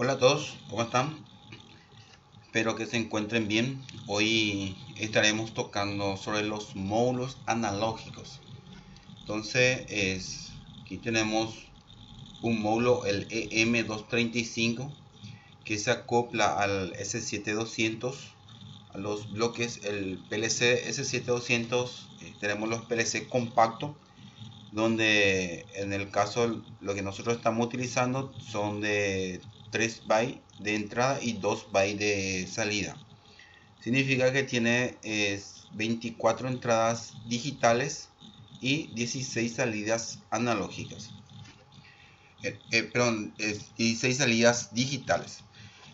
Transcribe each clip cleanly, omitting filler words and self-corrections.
Hola a todos, ¿cómo están? Espero que se encuentren bien. Hoy estaremos tocando sobre los módulos analógicos. Aquí tenemos un módulo, el EM235, que se acopla al S7200, a los bloques, el PLC S7200. Tenemos los PLC compactos, donde en el caso lo que nosotros estamos utilizando son de 3 bytes de entrada y 2 bytes de salida. Significa que tiene 24 entradas digitales y 16 salidas analógicas. 16 salidas digitales.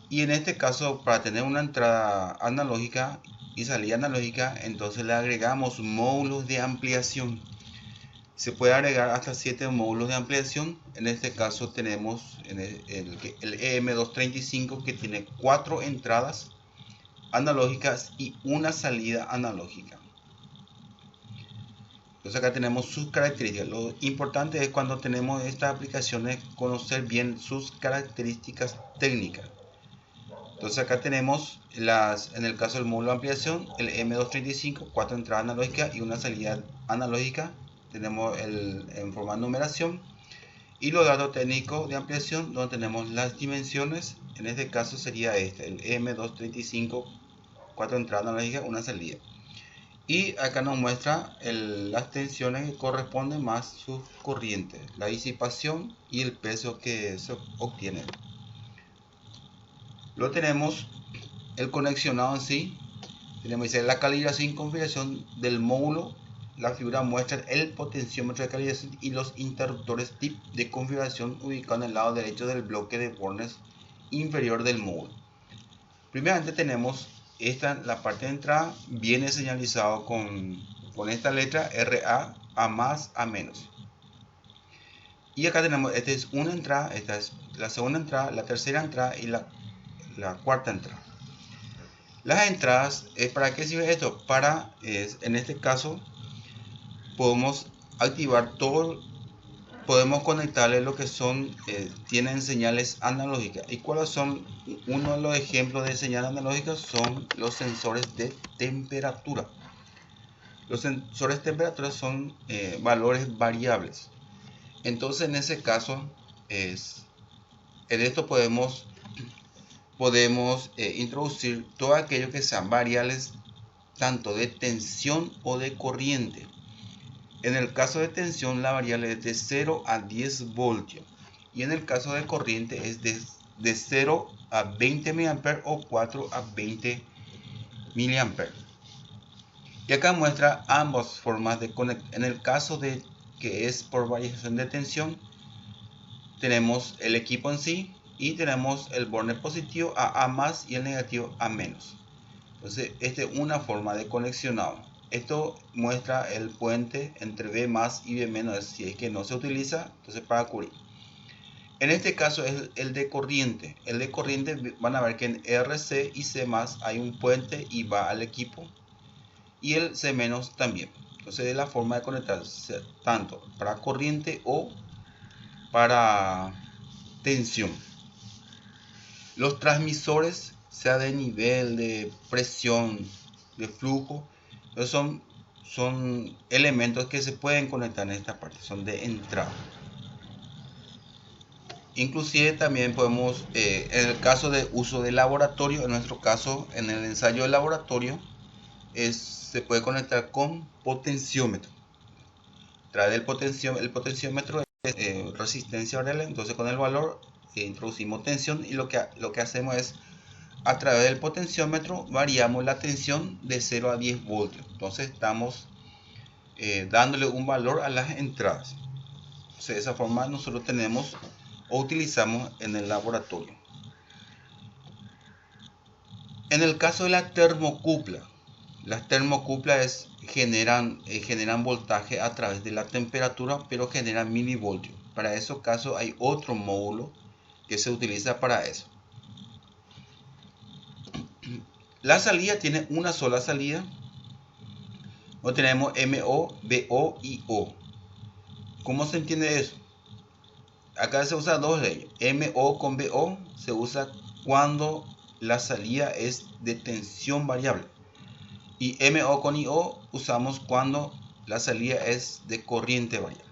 Y en este caso, para tener una entrada analógica y salida analógica, entonces le agregamos módulos de ampliación. Se puede agregar hasta 7 módulos de ampliación. En este caso tenemos el EM235, que tiene 4 entradas analógicas y una salida analógica. Entonces acá tenemos sus características. Lo importante es, cuando tenemos estas aplicaciones, conocer bien sus características técnicas. Entonces acá tenemos en el caso del módulo de ampliación, el M235, 4 entradas analógicas y una salida analógica. Tenemos en forma de numeración, y los datos técnicos de ampliación, donde tenemos las dimensiones. En este caso sería el M235, 4 entradas analógicas, una salida. Y acá nos muestra las tensiones que corresponden más sus corrientes, la disipación y el peso que se obtiene. Lo tenemos el conexionado en sí. Tenemos la calibración y configuración del módulo. La figura muestra el potenciómetro de calibración y los interruptores tip de configuración ubicados en el lado derecho del bloque de bornes inferior del módulo. Primeramente tenemos la parte de entrada, viene señalizado con esta letra RA, A más, A menos. Y acá tenemos, esta es una entrada, esta es la segunda entrada, la tercera entrada y la cuarta entrada. Las entradas, ¿para qué sirve esto? En este caso, podemos activar todo, podemos conectarle lo que son, tienen señales analógicas. ¿Y cuáles son? Uno de los ejemplos de señales analógicas son los sensores de temperatura. Los sensores de temperatura son valores variables. Entonces, en ese caso, en esto podemos introducir todo aquello que sean variables, tanto de tensión o de corriente. En el caso de tensión, la variable es de 0 a 10 voltios, y en el caso de corriente es de 0 a 20 mA o 4 a 20 mA. Y acá muestra ambas formas de conectar. En el caso de que es por variación de tensión, tenemos el equipo en sí y tenemos el borne positivo a A más y el negativo a menos. Entonces, esta es una forma de conexionado. Esto muestra el puente entre B más y B menos, si es que no se utiliza, entonces para cubrir. En este caso es el de corriente. El de corriente, van a ver que en RC y C más hay un puente y va al equipo, y el C menos también. Entonces es la forma de conectarse tanto para corriente o para tensión. Los transmisores, sea de nivel, de presión, de flujo, son elementos que se pueden conectar en esta parte, son de entrada. Inclusive también podemos, en el caso de uso de laboratorio, en nuestro caso, en el ensayo de laboratorio, se puede conectar con potenciómetro. Trae el potenciómetro es resistencia variable. Entonces, con el valor introducimos tensión, y lo que hacemos es, a través del potenciómetro, variamos la tensión de 0 a 10 voltios. Entonces estamos dándole un valor a las entradas. Entonces, de esa forma nosotros tenemos o utilizamos en el laboratorio. En el caso de la termocupla, las termocuplas generan voltaje a través de la temperatura, pero generan milivoltios. Para esos casos hay otro módulo que se utiliza para eso. La salida tiene una sola salida. No tenemos MO, BO y O. ¿Cómo se entiende eso? acá se usa dos de ellos. MO con BO se usa cuando la salida es de tensión variable. Y MO con IO usamos cuando la salida es de corriente variable.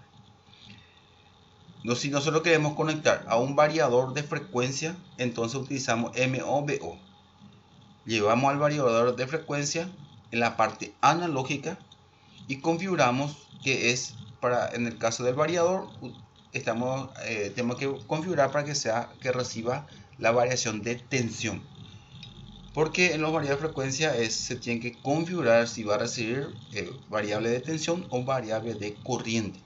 Si nosotros queremos conectar a un variador de frecuencia, entonces utilizamos MO-BO. Llevamos al variador de frecuencia en la parte analógica y configuramos que es en el caso del variador, tenemos que configurar para que reciba la variación de tensión. Porque en los variadores de frecuencia se tiene que configurar si va a recibir variable de tensión o variable de corriente.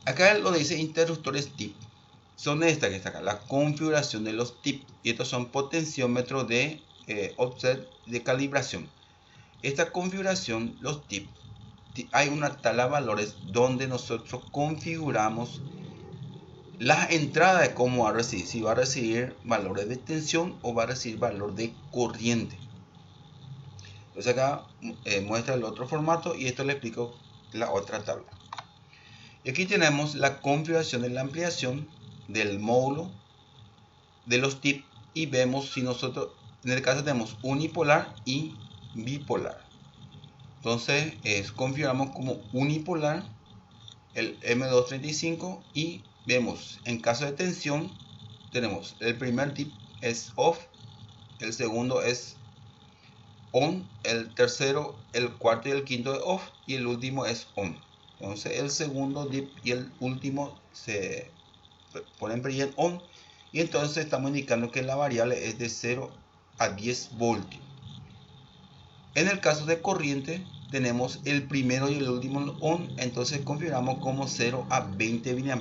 Acá lo dice interruptores TIP. Son estas que está acá, la configuración de los TIP. Y estos son potenciómetros de offset de calibración. Esta configuración, los TIP, hay una tabla de valores donde nosotros configuramos las entradas de cómo va a recibir, si va a recibir valores de tensión o va a recibir valor de corriente. Entonces acá muestra el otro formato y esto le explico la otra tabla. Y aquí tenemos la configuración de la ampliación del módulo de los TIP y vemos si nosotros, en el caso tenemos unipolar y bipolar. Entonces configuramos como unipolar el M235 y vemos en caso de tensión tenemos el primer tip es off, el segundo es on, el tercero, el cuarto y el quinto es off y el último es on. Entonces el segundo dip y el último se ponen en on y entonces estamos indicando que la variable es de 0 a 10 voltios. En el caso de corriente tenemos el primero y el último on, entonces configuramos como 0 a 20 mA.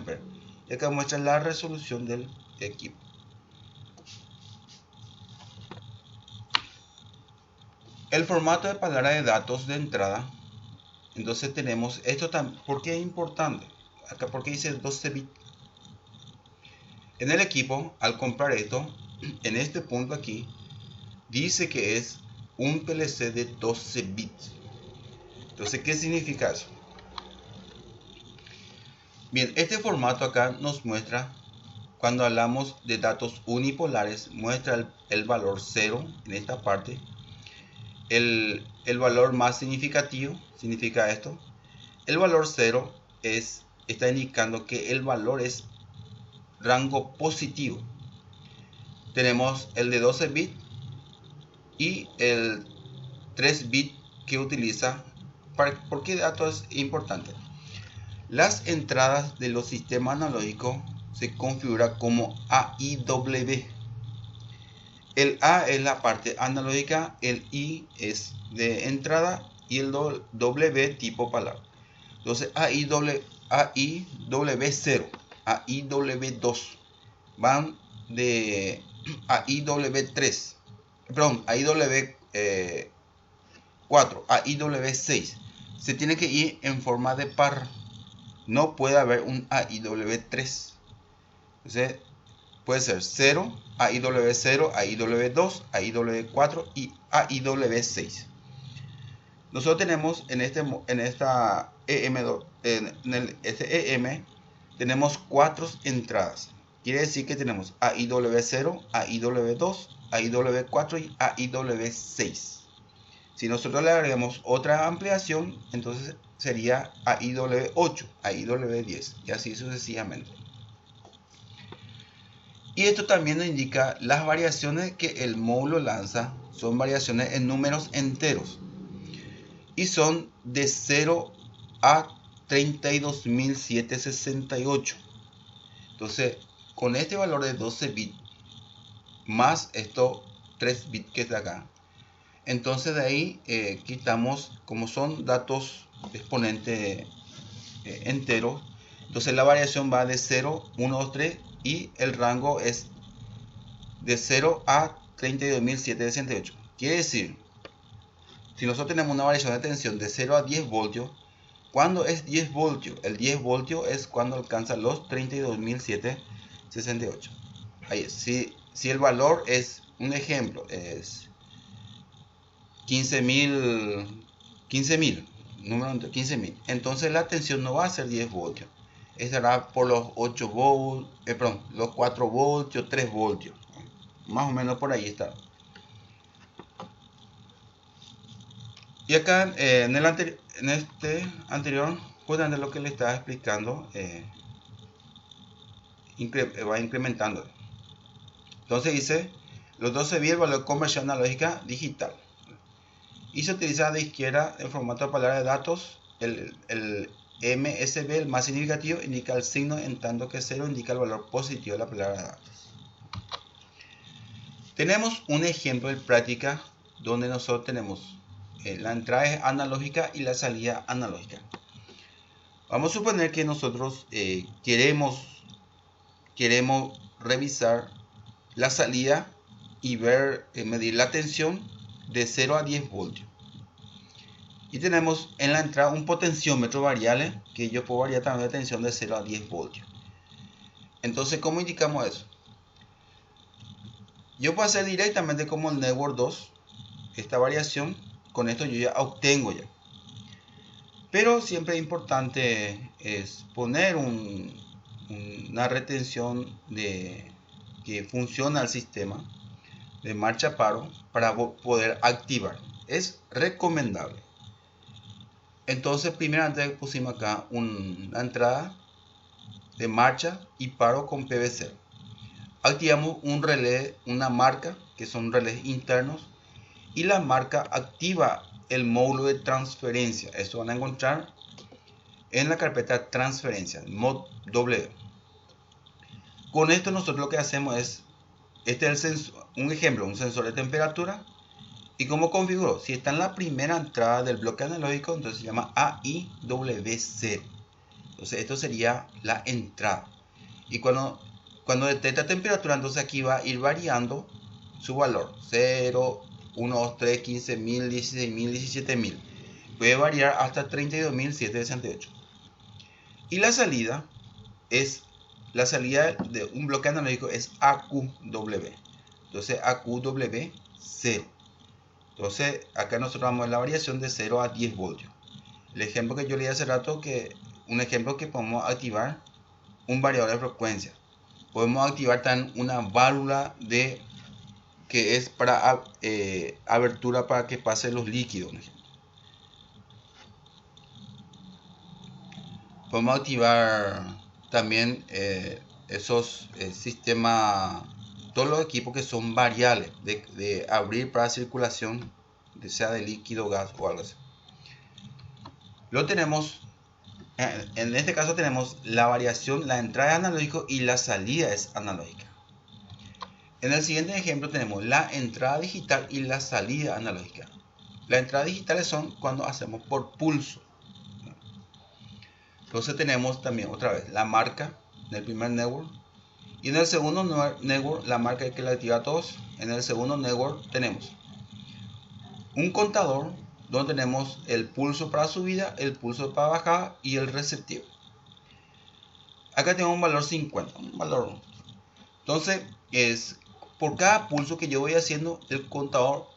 Y acá muestra la resolución del equipo. El formato de palabra de datos de entrada, entonces tenemos esto también. ¿Por qué es importante? Acá porque dice 12 bits. En el equipo, al comprar esto, en este punto aquí, dice que es un PLC de 12 bits. Entonces, ¿qué significa eso? Bien, este formato acá nos muestra, cuando hablamos de datos unipolares, muestra el valor 0 en esta parte. El valor más significativo significa esto. El valor 0 está indicando que el valor es rango positivo. Tenemos el de 12 bits y el 3 bits que utiliza. ¿Por qué dato es importante? Las entradas de los sistemas analógicos se configura como AIW. El A es la parte analógica, el I es de entrada y el W tipo palabra. Entonces AIW0, AIW2 van de AIW3, perdón, AIW4, AIW6. Se tiene que ir en forma de par. No puede haber un AIW3. Entonces puede ser 0, AIW0, AIW2, AIW4 y AIW6. Nosotros tenemos en este EM tenemos 4 entradas. Quiere decir que tenemos AIW0, AIW2, AIW4 y AIW6. Si nosotros le agregamos otra ampliación, entonces sería AIW8, AIW10 y así sucesivamente. Y esto también nos indica las variaciones que el módulo lanza, son variaciones en números enteros y son de 0 a 32.768. Entonces, con este valor de 12 bits más estos 3 bits que está acá, entonces de ahí quitamos, como son datos exponentes enteros, entonces la variación va de 0, 1, 2, 3 y el rango es de 0 a 32.768. Quiere decir, si nosotros tenemos una variación de tensión de 0 a 10 voltios, ¿cuándo es 10 voltios? El 10 voltios es cuando alcanza los 32.768. Ahí es. Si el valor es, un ejemplo, es 15.000, número 15.000, entonces la tensión no va a ser 10 voltios. estará por los 8 voltios, los 4 voltios, 3 voltios. Más o menos por ahí está. Y acá en este anterior, justamente lo que le estaba explicando, va incrementando. Entonces dice, los 12 el valor conversión analógica digital. Y se utiliza de izquierda en formato de palabra de datos. El MSB, el más significativo, indica el signo, en tanto que 0 indica el valor positivo de la palabra de datos. Tenemos un ejemplo de práctica donde nosotros tenemos la entrada es analógica y la salida analógica. Vamos a suponer que nosotros queremos revisar la salida y medir la tensión de 0 a 10 voltios. Y tenemos en la entrada un potenciómetro variable que yo puedo variar también de tensión de 0 a 10 voltios. Entonces, ¿cómo indicamos eso? Yo puedo hacer directamente como el Network 2 esta variación. Con esto yo ya obtengo ya. Pero siempre es importante es poner una retención que funciona el sistema de marcha paro para poder activar. Es recomendable. Entonces, primeramente pusimos acá una entrada de marcha y paro con PV0. Activamos un relé, una marca, que son relés internos, y la marca activa el módulo de transferencia. Esto van a encontrar en la carpeta transferencia, mod W. Con esto nosotros lo que hacemos es, este es el sensor, un ejemplo, un sensor de temperatura. ¿Y cómo configuro? Si está en la primera entrada del bloque analógico, entonces se llama AIW0. Entonces esto sería la entrada. Y cuando detecta temperatura, entonces aquí va a ir variando su valor. 0, 1, 2, 3, 15.000, 16.000, 17.000. Puede variar hasta 32.768. Y la salida de un bloque analógico es AQW. Entonces AQW0. Entonces acá nosotros vamos a ver la variación de 0 a 10 voltios. El ejemplo que yo le di hace rato, un ejemplo que podemos activar un variador de frecuencia. Podemos activar también una válvula que es para abertura para que pase los líquidos. Podemos activar también esos sistemas, todos los equipos que son variables de abrir para circulación, sea de líquido, gas o algo así. Lo tenemos, en este caso tenemos la variación, la entrada es analógico y la salida es analógica. En el siguiente ejemplo tenemos la entrada digital y la salida analógica. Las entradas digitales son cuando hacemos por pulso. Entonces tenemos también otra vez la marca en el primer network. Y en el segundo network, la marca hay que la activa a todos. En el segundo network tenemos un contador donde tenemos el pulso para subida, el pulso para bajada y el receptivo. Acá tengo un valor 50, un valor. Entonces, por cada pulso que yo voy haciendo, el contador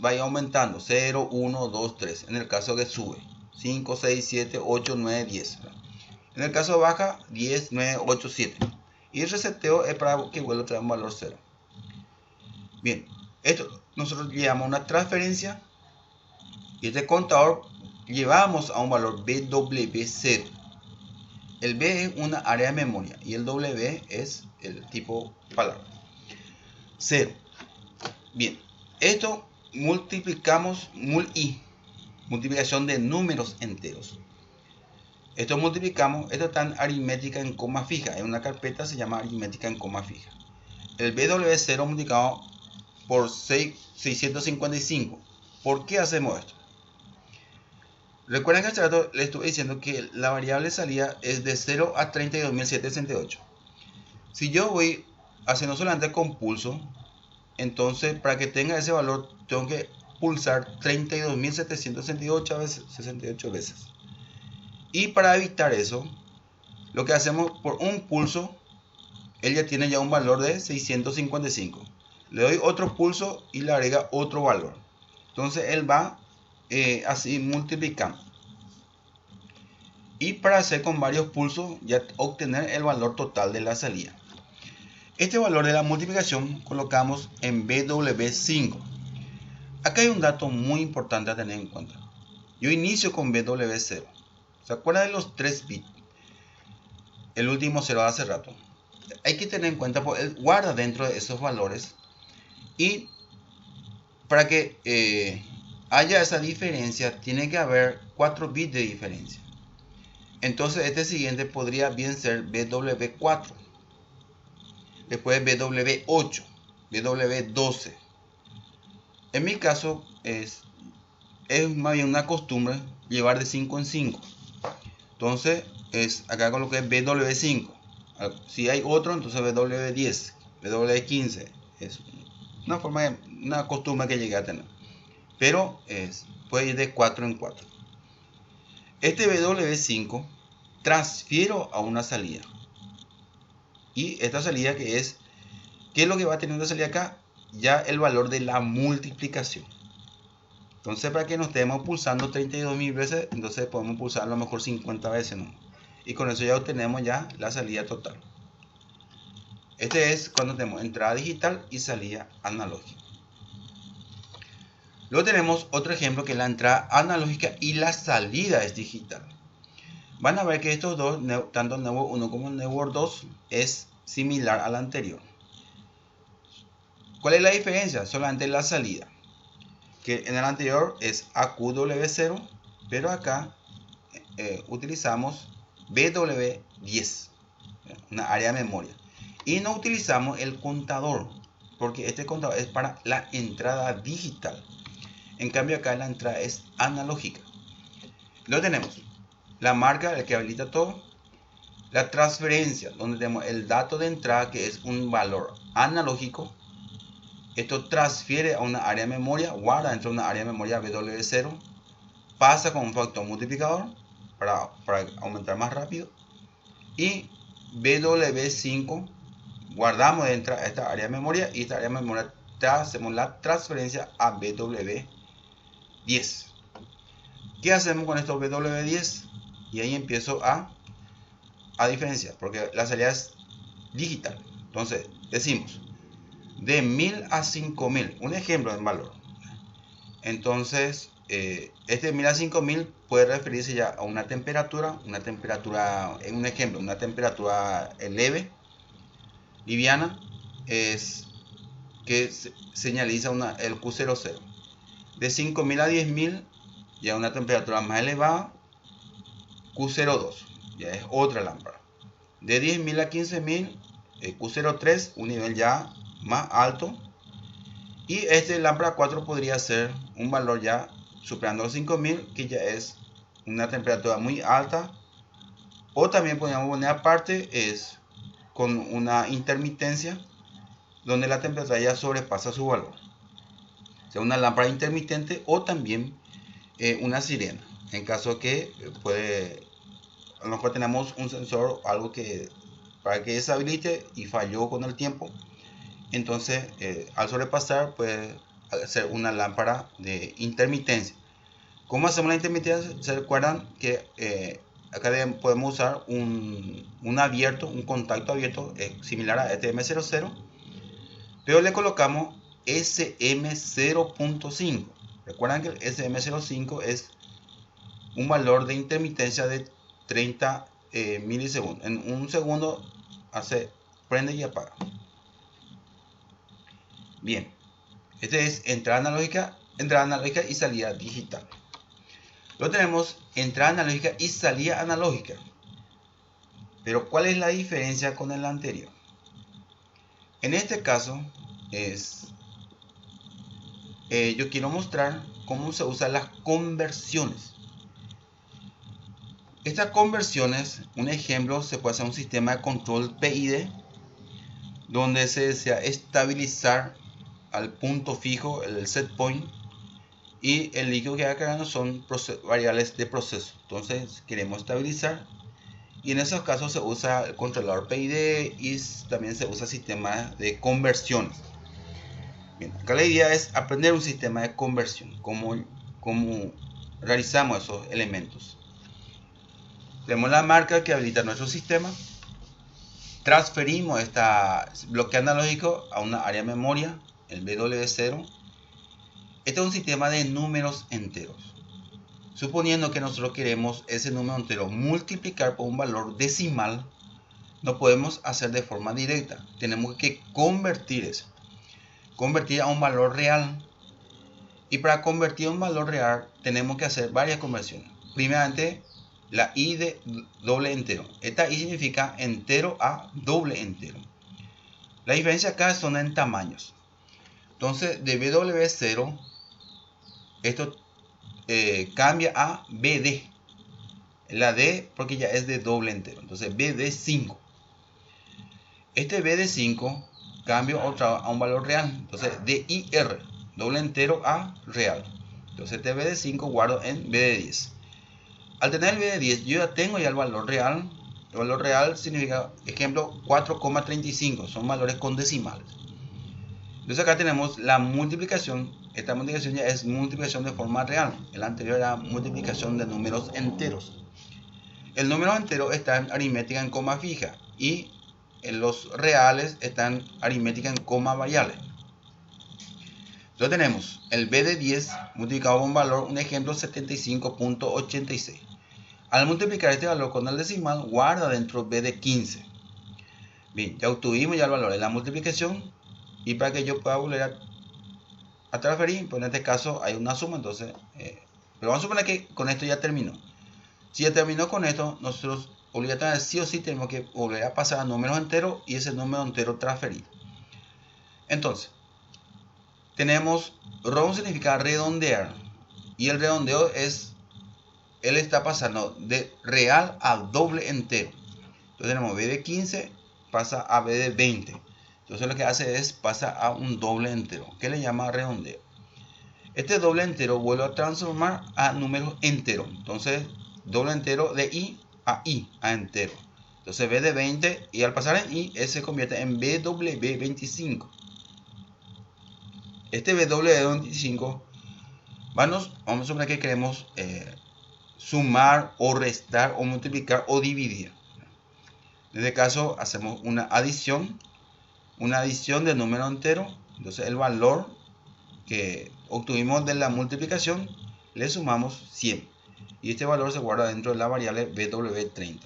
va aumentando. 0, 1, 2, 3. En el caso que sube, 5, 6, 7, 8, 9, 10. En el caso baja, 10, 9, 8, 7. Y el reseteo es para que vuelva a traer un valor 0. Bien, esto nosotros llevamos una transferencia. Y este contador llevamos a un valor BW0. El B es una área de memoria y el W es el tipo palabra. 0. Bien, esto multiplicamos multiplicación de números enteros. Esto está en aritmética en coma fija. En una carpeta se llama aritmética en coma fija. El BW0 multiplicado por 655. ¿Por qué hacemos esto? Recuerden que hace rato les estuve diciendo que la variable salida es de 0 a 32.768. Si yo voy haciendo solamente con pulso, entonces para que tenga ese valor tengo que pulsar 32.768 veces. Y para evitar eso, lo que hacemos por un pulso, él ya tiene un valor de 655. Le doy otro pulso y le agrega otro valor. Entonces él va así multiplicando. y para hacer con varios pulsos ya obtener el valor total de la salida. Este valor de la multiplicación colocamos en BW5. Acá hay un dato muy importante a tener en cuenta. Yo inicio con BW0. ¿Se acuerdan de los 3 bits? El último 0 de hace rato. Hay que tener en cuenta, porque él guarda dentro de esos valores. Y para que haya esa diferencia, tiene que haber 4 bits de diferencia. Entonces este siguiente podría bien ser BW4. Después BW8, BW12. En mi caso es más bien una costumbre llevar de 5 en 5. Entonces acá coloqué BW5. Si hay otro, entonces BW10, BW15. Es una costumbre que llegué a tener. Pero puede ir de 4 en 4. Este BW5 transfiero a una salida. Y esta salida ¿qué es lo que va a tener una salida acá? Ya el valor de la multiplicación. Entonces para que no estemos pulsando 32.000 veces, entonces podemos pulsar a lo mejor 50 veces, ¿no? Y con eso ya obtenemos ya la salida total. Este es cuando tenemos entrada digital y salida analógica. Luego tenemos otro ejemplo que es la entrada analógica y la salida es digital. Van a ver que estos dos, tanto Network 1 como Network 2, es similar al anterior. ¿Cuál es la diferencia? Solamente la salida. Que en el anterior es AQW0, pero acá utilizamos BW10, una área de memoria. Y no utilizamos el contador, porque este contador es para la entrada digital. En cambio acá la entrada es analógica. Lo tenemos. La marca, el que habilita todo. La transferencia, donde tenemos el dato de entrada, que es un valor analógico. Esto transfiere a una área de memoria, guarda dentro de una área de memoria BW0, pasa con un factor multiplicador para aumentar más rápido. Y BW5 guardamos dentro de esta área de memoria, y esta área de memoria hacemos la transferencia a BW10. ¿Qué hacemos con estos BW10? Y ahí empiezo a diferenciar, porque la salida es digital. Entonces decimos de 1000 a 5000, un ejemplo en valor. Entonces este 1000 a 5000 puede referirse ya a una temperatura, en un ejemplo, una temperatura leve, liviana, es que señaliza el Q00. De 5000 a 10000 ya una temperatura más elevada, Q02, ya es otra lámpara. De 10.000 a 15.000, Q03, un nivel ya más alto. Y este lámpara 4 podría ser un valor ya superando los 5000, que ya es una temperatura muy alta. O también podríamos poner aparte, es con una intermitencia, donde la temperatura ya sobrepasa su valor. O sea, una lámpara intermitente, o también una sirena. En caso que a lo mejor tenemos un sensor, algo que para que deshabilite y falló con el tiempo, entonces al sobrepasar puede ser una lámpara de intermitencia. ¿Cómo hacemos la intermitencia? ¿Se recuerdan que acá podemos usar un contacto abierto similar a SM00, pero le colocamos SM0.5? Recuerdan que el SM05 es un valor de intermitencia de 30 milisegundos. En un segundo prende y apaga. Bien, este es entrada analógica y salida digital. Luego tenemos entrada analógica y salida analógica. Pero ¿cuál es la diferencia con el anterior? En este caso yo quiero mostrar cómo se usan las conversiones. Estas conversiones, un ejemplo, se puede hacer un sistema de control PID, donde se desea estabilizar al punto fijo el set point, y el líquido que va cargando son variables de proceso. Entonces queremos estabilizar, y en esos casos se usa el controlador PID, y también se usa sistema de conversiones. Bien, acá la idea es aprender un sistema de conversión, cómo realizamos esos elementos. Tenemos la marca que habilita nuestro sistema. Transferimos este bloque analógico a una área memoria, el BW0. Este es un sistema de números enteros. Suponiendo que nosotros queremos ese número entero multiplicar por un valor decimal, no podemos hacer de forma directa. Tenemos que convertir eso. Convertir a un valor real. Y para convertir a un valor real tenemos que hacer varias conversiones. Primeramente, la i de doble entero. Esta i significa entero a doble entero. La diferencia acá son en tamaños. Entonces, de BW0, esto cambia a BD. La D porque ya es de doble entero. Entonces, BD5. Este BD5 cambio a un valor real. Entonces, DIR, doble entero a real. Entonces, este BD5 guardo en BD10. Al tener el BD10, yo ya tengo el valor real. El valor real significa, ejemplo, 4,35. Son valores con decimales. Entonces acá tenemos la multiplicación. Esta multiplicación ya es multiplicación de forma real. El anterior era multiplicación de números enteros. El número entero está en aritmética en coma fija. Y en los reales están en aritmética en coma variable. Entonces tenemos el BD10 multiplicado por un valor, un ejemplo 75.86. Al multiplicar este valor con el decimal, guarda dentro BD15. Bien, ya obtuvimos ya el valor de la multiplicación. Y para que yo pueda volver a transferir, pues en este caso hay una suma, entonces, pero vamos a suponer que con esto ya terminó. Si ya terminó con esto, nosotros obligatoriamente sí o sí tenemos que volver a pasar a números enteros y ese número entero transferir. Entonces, tenemos ROM significa redondear y el redondeo es, él está pasando de real a doble entero. Entonces tenemos B de 15 pasa a B de 20. Entonces lo que hace es pasa a un doble entero, que le llama redondeo. Este doble entero vuelve a transformar a números enteros. Entonces doble entero de i a entero. Entonces B de 20 y al pasar en i, se convierte en BW25. Este BW25, vamos a suponer que queremos sumar o restar o multiplicar o dividir. En este caso hacemos una adición de número entero. Entonces el valor que obtuvimos de la multiplicación le sumamos 100 y este valor se guarda dentro de la variable BW30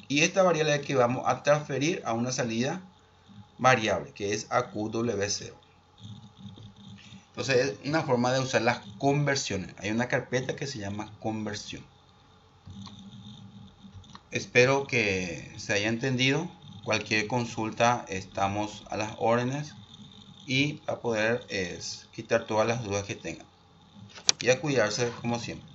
y esta variable es que vamos a transferir a una salida variable que es AQW0. Entonces es una forma de usar las conversiones. Hay una carpeta que se llama conversión. Espero que se haya entendido. Cualquier consulta estamos a las órdenes y a poder quitar todas las dudas que tengan y a cuidarse como siempre.